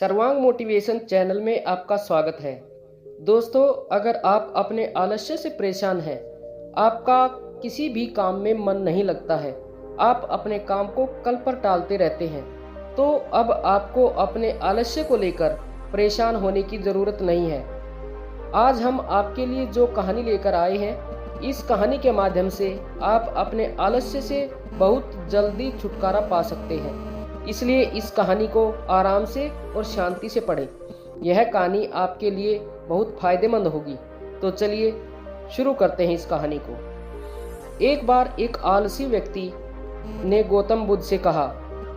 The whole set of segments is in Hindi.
सर्वांग मोटिवेशन चैनल में आपका स्वागत है। दोस्तों, अगर आप अपने आलस्य से परेशान हैं, आपका किसी भी काम में मन नहीं लगता है, आप अपने काम को कल पर टालते रहते हैं, तो अब आपको अपने आलस्य को लेकर परेशान होने की ज़रूरत नहीं है। आज हम आपके लिए जो कहानी लेकर आए हैं, इस कहानी के माध्यम से आप अपने आलस्य से बहुत जल्दी छुटकारा पा सकते हैं। इसलिए इस कहानी को आराम से और शांति से पढ़ें। यह कहानी आपके लिए बहुत फायदेमंद होगी। तो चलिए शुरू करते हैं इस कहानी को। एक बार एक आलसी व्यक्ति ने गौतम बुद्ध से कहा,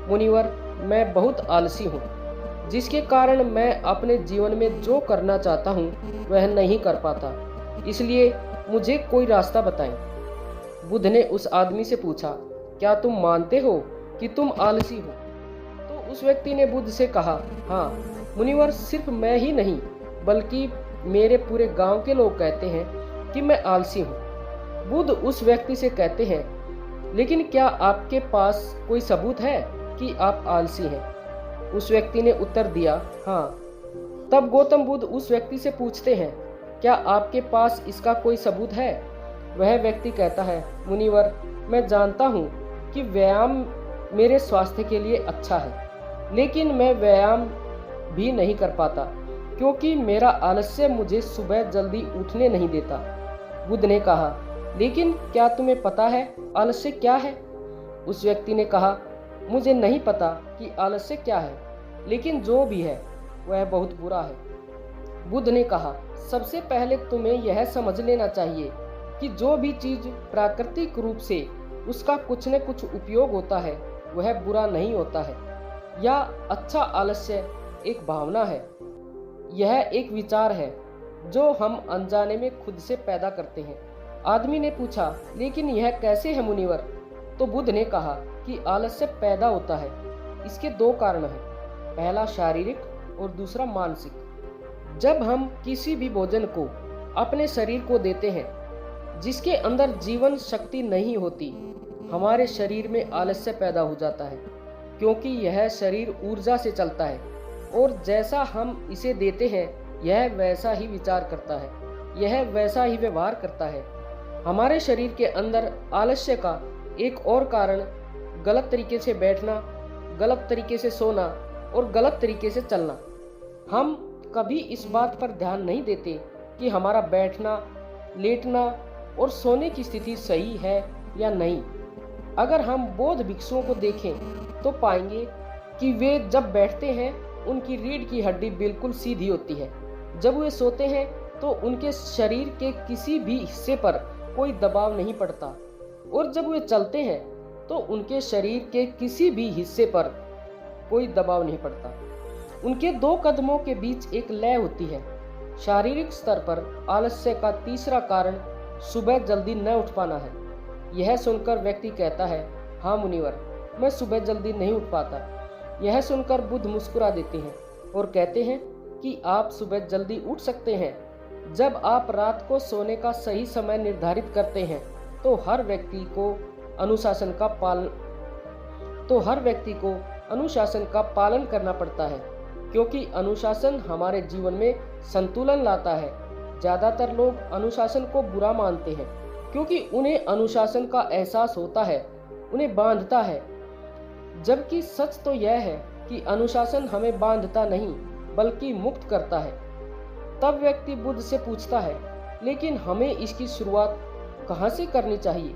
मुनिवर, मैं बहुत आलसी हूँ, जिसके कारण मैं अपने जीवन में जो करना चाहता हूँ वह नहीं कर पाता। इसलिए मुझे कोई रास्ता बताएं। बुद्ध ने उस आदमी से पूछा, क्या तुम मानते हो कि तुम आलसी हो? तो उस व्यक्ति ने बुद्ध से कहा, हाँ मुनिवर, सिर्फ मैं ही नहीं बल्कि मेरे पूरे गांव के लोग कहते हैं कि मैं आलसी हूँ। बुद्ध उस व्यक्ति से कहते हैं, लेकिन क्या आपके पास कोई सबूत है कि आप आलसी हैं? उस व्यक्ति ने उत्तर दिया, हाँ। तब गौतम बुद्ध उस व्यक्ति से पूछते हैं, क्या आपके पास इसका कोई सबूत है? वह व्यक्ति कहता है, मुनिवर, मैं जानता हूँ कि व्यायाम मेरे स्वास्थ्य के लिए अच्छा है, लेकिन मैं व्यायाम भी नहीं कर पाता क्योंकि मेरा आलस्य मुझे सुबह जल्दी उठने नहीं देता। बुद्ध ने कहा, लेकिन क्या तुम्हें पता है आलस्य क्या है? उस व्यक्ति ने कहा, मुझे नहीं पता कि आलस्य क्या है, लेकिन जो भी है वह बहुत बुरा है। बुद्ध ने कहा, सबसे पहले तुम्हें यह समझ लेना चाहिए कि जो भी चीज प्राकृतिक रूप से उसका कुछ न कुछ उपयोग होता है वह बुरा नहीं होता है, या अच्छा आलस्य एक भावना है। यह एक विचार है जो हम अनजाने में खुद से पैदा करते हैं। आदमी ने पूछा, लेकिन यह कैसे है मुनिवर? तो बुद्ध ने कहा कि आलस्य पैदा होता है। इसके दो कारण हैं, पहला शारीरिक और दूसरा मानसिक। जब हम किसी भी भोजन को अपने शरीर को देते हैं जिसके अंदर जीवन शक्ति नहीं होती, हमारे शरीर में आलस्य पैदा हो जाता है, क्योंकि यह शरीर ऊर्जा से चलता है और जैसा हम इसे देते हैं यह वैसा ही विचार करता है, यह वैसा ही व्यवहार करता है। हमारे शरीर के अंदर आलस्य का एक और कारण गलत तरीके से बैठना, गलत तरीके से सोना और गलत तरीके से चलना। हम कभी इस बात पर ध्यान नहीं देते कि हमारा बैठना, लेटना और सोने की स्थिति सही है या नहीं। अगर हम बौद्ध भिक्षुओं को देखें तो पाएंगे कि वे जब बैठते हैं उनकी रीढ़ की हड्डी बिल्कुल सीधी होती है। जब वे सोते हैं तो उनके शरीर के किसी भी हिस्से पर कोई दबाव नहीं पड़ता, और जब वे चलते हैं तो उनके शरीर के किसी भी हिस्से पर कोई दबाव नहीं पड़ता। उनके दो कदमों के बीच एक लय होती है। शारीरिक स्तर पर आलस्य का तीसरा कारण सुबह जल्दी न उठ पाना है। यह सुनकर व्यक्ति कहता है, हाँ मुनिवर, मैं सुबह जल्दी नहीं उठ पाता। यह सुनकर बुद्ध मुस्कुरा देते हैं और कहते हैं कि आप सुबह जल्दी उठ सकते हैं जब आप रात को सोने का सही समय निर्धारित करते हैं। तो हर व्यक्ति को अनुशासन का पालन करना पड़ता है, क्योंकि अनुशासन हमारे जीवन में संतुलन लाता है। ज़्यादातर लोग अनुशासन को बुरा मानते हैं क्योंकि उन्हें अनुशासन का एहसास होता है, उन्हें बांधता है। जबकि सच तो यह है कि अनुशासन हमें बांधता नहीं बल्कि मुक्त करता है। तब व्यक्ति बुद्ध से पूछता है, लेकिन हमें इसकी शुरुआत कहाँ से करनी चाहिए,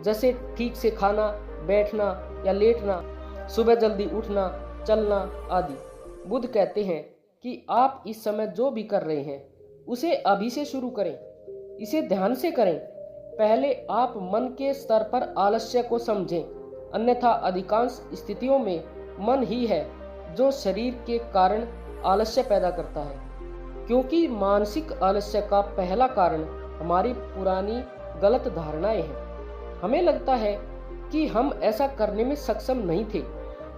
जैसे ठीक से खाना, बैठना या लेटना, सुबह जल्दी उठना, चलना आदि। बुद्ध कहते हैं कि आप इस समय जो भी कर रहे हैं उसे अभी से शुरू करें, इसे ध्यान से करें। पहले आप मन के स्तर पर आलस्य को समझें, अन्यथा अधिकांश स्थितियों में मन ही है जो शरीर के कारण आलस्य पैदा करता है, क्योंकि मानसिक आलस्य का पहला कारण हमारी पुरानी गलत धारणाएं हैं। हमें लगता है कि हम ऐसा करने में सक्षम नहीं थे,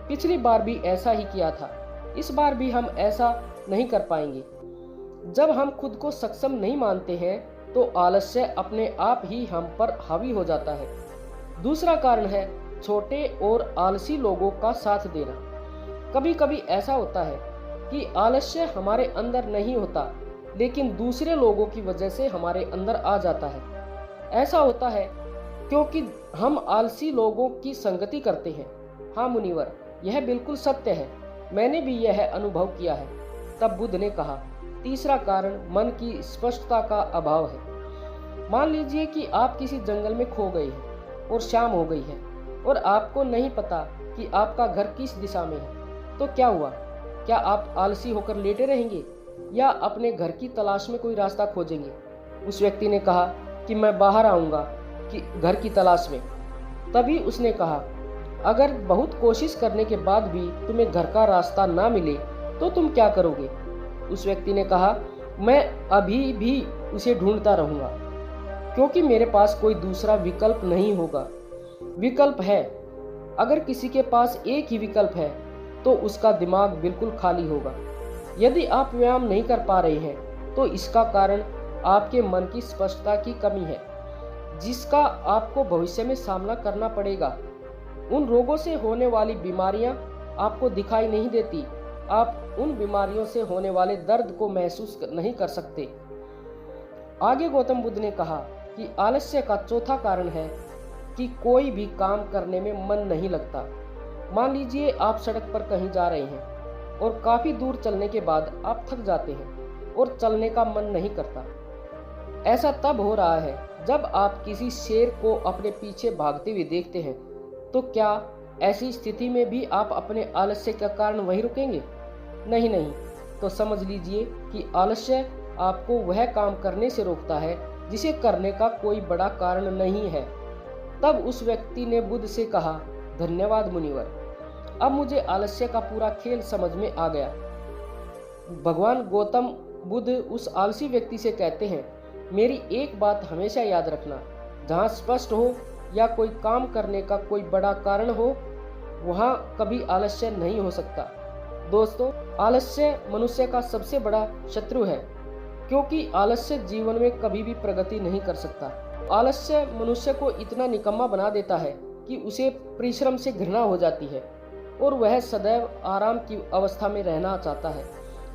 पिछली बार भी ऐसा ही किया था, इस बार भी हम ऐसा नहीं कर पाएंगे। जब हम खुद को सक्षम नहीं मानते हैं तो आलस्य अपने आप ही हम पर हावी हो जाता है। दूसरा कारण है छोटे और आलसी लोगों का साथ देना। कभी कभी ऐसा होता है कि आलस्य हमारे अंदर नहीं होता, लेकिन दूसरे लोगों की वजह से हमारे अंदर आ जाता है। ऐसा होता है क्योंकि हम आलसी लोगों की संगति करते हैं। हाँ मुनिवर, यह बिल्कुल सत्य है, मैंने भी यह अनुभव किया है। तब बुद्ध ने कहा, तीसरा कारण मन की स्पष्टता का अभाव है। मान लीजिए कि आप किसी जंगल में खो गए हैं और शाम हो गई है और आपको नहीं पता कि आपका घर किस दिशा में है। तो क्या हुआ? क्या आप आलसी होकर लेटे रहेंगे या अपने घर की तलाश में कोई रास्ता खोजेंगे? उस व्यक्ति ने कहा कि मैं बाहर आऊँगा कि घर की तलाश में। तभी उसने कहा, अगर बहुत कोशिश करने के बाद भी तुम्हें घर का रास्ता ना मिले तो तुम क्या करोगे? उस व्यक्ति ने कहा, मैं अभी भी उसे ढूंढता रहूँगा, क्योंकि मेरे पास कोई दूसरा विकल्प नहीं होगा। विकल्प है, अगर किसी के पास एक ही विकल्प है तो उसका दिमाग बिल्कुल खाली होगा। यदि आप व्यायाम नहीं कर पा रहे हैं तो इसका कारण आपके मन की स्पष्टता की कमी है, जिसका आपको भविष्य में सामना करना पड़ेगा। उन रोगों से होने वाली बीमारियां आपको दिखाई नहीं देती, आप उन बीमारियों से होने वाले दर्द को महसूस नहीं कर सकते। आगे गौतम बुद्ध ने कहा कि आलस्य का चौथा कारण है कि कोई भी काम करने में मन नहीं लगता। मान लीजिए आप सड़क पर कहीं जा रहे हैं और काफी दूर चलने के बाद आप थक जाते हैं और चलने का मन नहीं करता। ऐसा तब हो रहा है जब आप किसी शेर को अपने पीछे भागते हुए देखते हैं। तो क्या ऐसी स्थिति में भी आप अपने आलस्य का कारण वहीं रुकेंगे? नहीं, तो समझ लीजिए कि आलस्य आपको वह काम करने से रोकता है जिसे करने का कोई बड़ा कारण नहीं है। तब उस व्यक्ति ने बुद्ध से कहा, धन्यवाद मुनिवर, अब मुझे आलस्य का पूरा खेल समझ में आ गया। भगवान गौतम बुद्ध उस आलसी व्यक्ति से कहते हैं, मेरी एक बात हमेशा याद रखना, जहाँ स्पष्ट हो या कोई काम करने का कोई बड़ा कारण हो, वहाँ कभी आलस्य नहीं हो सकता। दोस्तों, आलस्य मनुष्य का सबसे बड़ा शत्रु है, क्योंकि आलस्य जीवन में कभी भी प्रगति नहीं कर सकता। आलस्य मनुष्य को इतना निकम्मा बना देता है कि उसे परिश्रम से घृणा हो जाती है और वह सदैव आराम की अवस्था में रहना चाहता है।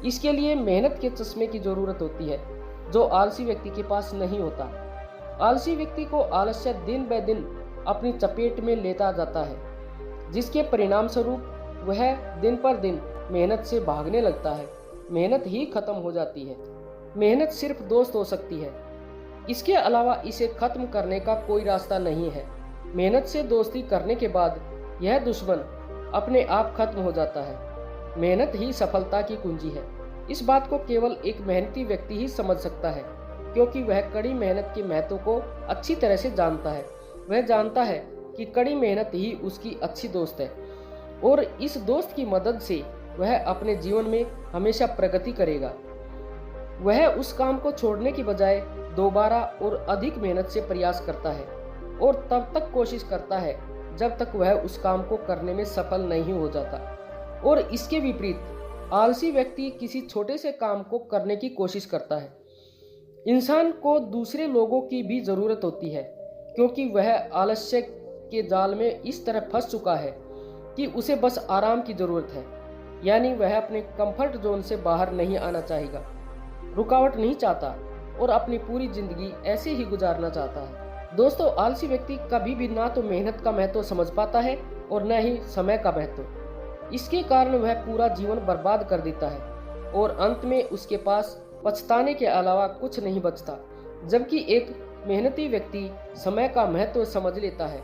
इसके लिए मेहनत के चश्मे की जरूरत होती है, जो आलसी व्यक्ति के पास नहीं होता। आलसी व्यक्ति को आलस्य दिन ब दिन अपनी चपेट में लेता जाता है, जिसके परिणाम स्वरूप वह दिन पर दिन मेहनत से भागने लगता है। मेहनत ही खत्म हो जाती है। मेहनत सिर्फ दोस्त हो सकती है, इसके अलावा इसे खत्म करने का कोई रास्ता नहीं है। मेहनत से दोस्ती करने के बाद यह दुश्मन अपने आप खत्म हो जाता है। मेहनत ही सफलता की कुंजी है। इस बात को केवल एक मेहनती व्यक्ति ही समझ सकता है, क्योंकि वह कड़ी मेहनत के महत्व को अच्छी तरह से जानता है। वह जानता है कि कड़ी मेहनत ही उसकी अच्छी दोस्त है और इस दोस्त की मदद से वह अपने जीवन में हमेशा प्रगति करेगा। वह उस काम को छोड़ने की बजाय दोबारा और अधिक मेहनत से प्रयास करता है और तब तक कोशिश करता है जब तक वह उस काम को करने में सफल नहीं हो जाता। और इसके विपरीत आलसी व्यक्ति किसी छोटे से काम को करने की कोशिश करता है। इंसान को दूसरे लोगों की भी जरूरत होती है, क्योंकि वह आलस्य के जाल में इस तरह फंस चुका है कि उसे बस आराम की जरूरत है। यानी वह अपने कंफर्ट जोन से बाहर नहीं आना चाहेगा, रुकावट नहीं चाहता और अपनी पूरी जिंदगी ऐसे ही गुजारना चाहता है। दोस्तों, आलसी व्यक्ति कभी भी ना तो मेहनत का महत्व समझ पाता है और न ही समय का महत्व। इसके कारण वह पूरा जीवन बर्बाद कर देता है और अंत में उसके पास पछताने के अलावा कुछ नहीं बचता। जबकि एक मेहनती व्यक्ति समय का महत्व समझ लेता है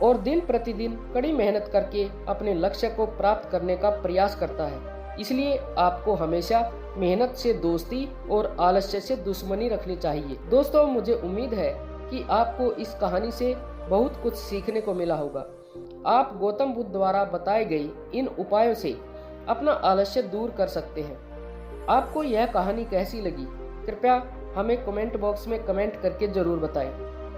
और दिन प्रतिदिन कड़ी मेहनत करके अपने लक्ष्य को प्राप्त करने का प्रयास करता है। इसलिए आपको हमेशा मेहनत से दोस्ती और आलस्य से दुश्मनी रखनी चाहिए। दोस्तों, मुझे उम्मीद है कि आपको इस कहानी से बहुत कुछ सीखने को मिला होगा। आप गौतम बुद्ध द्वारा बताए गए इन उपायों से अपना आलस्य दूर कर सकते हैं। आपको यह कहानी कैसी लगी, कृपया हमें कमेंट बॉक्स में कमेंट करके जरूर बताएं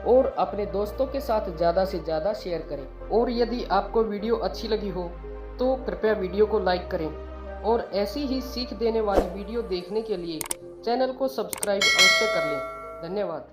और अपने दोस्तों के साथ ज़्यादा से ज़्यादा शेयर करें। और यदि आपको वीडियो अच्छी लगी हो तो कृपया वीडियो को लाइक करें और ऐसी ही सीख देने वाली वीडियो देखने के लिए चैनल को सब्सक्राइब अवश्य कर लें। धन्यवाद।